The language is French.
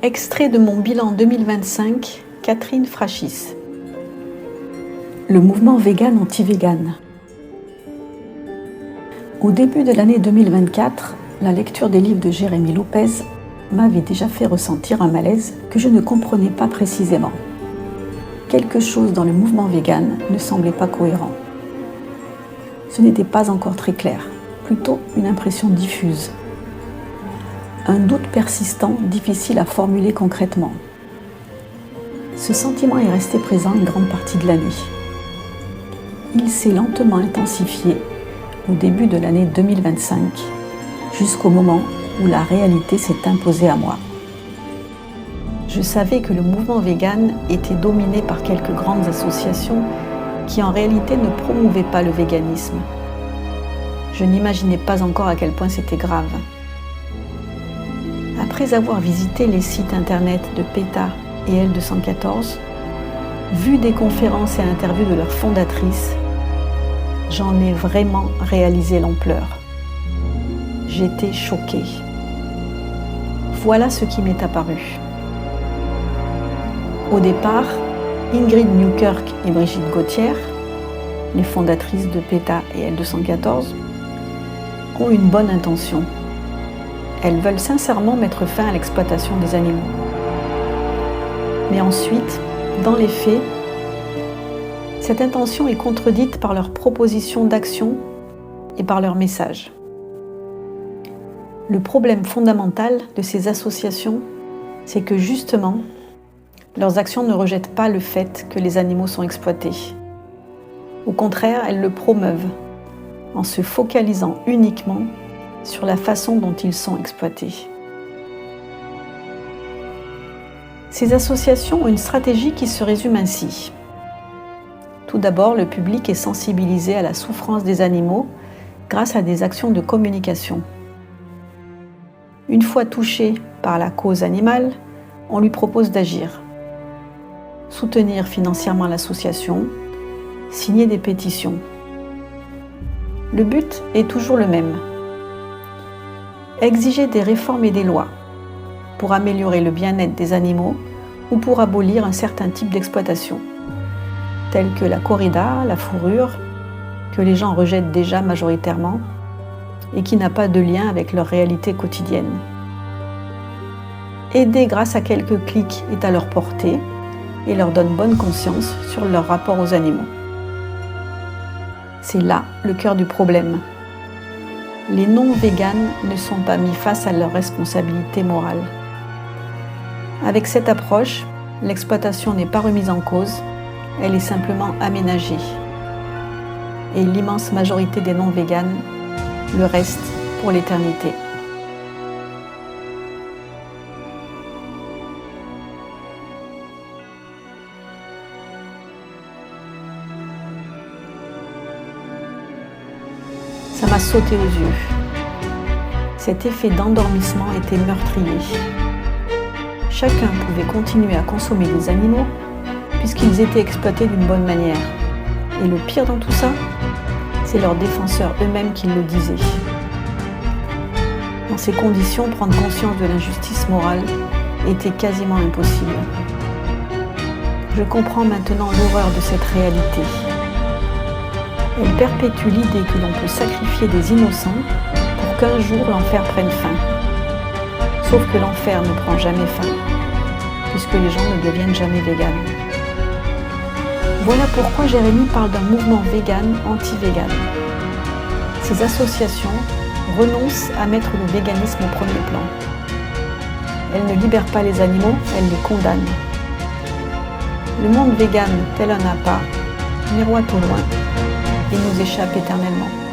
Extrait de mon bilan 2025, Catherine Frachis. Le mouvement vegan anti-vegan. Au début de l'année 2024, la lecture des livres de Jérémy Lopez m'avait déjà fait ressentir un malaise que je ne comprenais pas précisément. Quelque chose dans le mouvement vegan ne semblait pas cohérent. Ce n'était pas encore très clair, plutôt une impression diffuse. Un doute persistant, difficile à formuler concrètement. Ce sentiment est resté présent une grande partie de l'année. Il s'est lentement intensifié au début de l'année 2025, jusqu'au moment où la réalité s'est imposée à moi. Je savais que le mouvement vegan était dominé par quelques grandes associations qui en réalité ne promouvaient pas le véganisme. Je n'imaginais pas encore à quel point c'était grave. Après avoir visité les sites internet de PETA et L214, vu des conférences et interviews de leurs fondatrices, j'en ai vraiment réalisé l'ampleur. J'étais choquée. Voilà ce qui m'est apparu. Au départ, Ingrid Newkirk et Brigitte Gauthier, les fondatrices de PETA et L214, ont une bonne intention. Elles veulent sincèrement mettre fin à l'exploitation des animaux. Mais ensuite, dans les faits, cette intention est contredite par leurs propositions d'action et par leurs messages. Le problème fondamental de ces associations, c'est que justement, leurs actions ne rejettent pas le fait que les animaux sont exploités. Au contraire, elles le promeuvent en se focalisant uniquement sur la façon dont ils sont exploités. Ces associations ont une stratégie qui se résume ainsi. Tout d'abord, le public est sensibilisé à la souffrance des animaux grâce à des actions de communication. Une fois touché par la cause animale, on lui propose d'agir. Soutenir financièrement l'association, signer des pétitions. Le but est toujours le même. Exiger des réformes et des lois pour améliorer le bien-être des animaux ou pour abolir un certain type d'exploitation, tels que la corrida, la fourrure, que les gens rejettent déjà majoritairement et qui n'a pas de lien avec leur réalité quotidienne. Aider grâce à quelques clics est à leur portée et leur donne bonne conscience sur leur rapport aux animaux. C'est là le cœur du problème. Les non-véganes ne sont pas mis face à leurs responsabilités morales. Avec cette approche, l'exploitation n'est pas remise en cause, elle est simplement aménagée. Et l'immense majorité des non-véganes le reste pour l'éternité. Ça m'a sauté aux yeux. Cet effet d'endormissement était meurtrier. Chacun pouvait continuer à consommer des animaux puisqu'ils étaient exploités d'une bonne manière. Et le pire dans tout ça, c'est leurs défenseurs eux-mêmes qui le disaient. Dans ces conditions, prendre conscience de l'injustice morale était quasiment impossible. Je comprends maintenant l'horreur de cette réalité. Elle perpétue l'idée que l'on peut sacrifier des innocents pour qu'un jour l'enfer prenne fin. Sauf que l'enfer ne prend jamais fin, puisque les gens ne deviennent jamais véganes. Voilà pourquoi Jérémy parle d'un mouvement vegan anti-vegan. Ces associations renoncent à mettre le véganisme au premier plan. Elles ne libèrent pas les animaux, elles les condamnent. Le monde vegan, tel un appât, miroite au loin et nous échappe éternellement.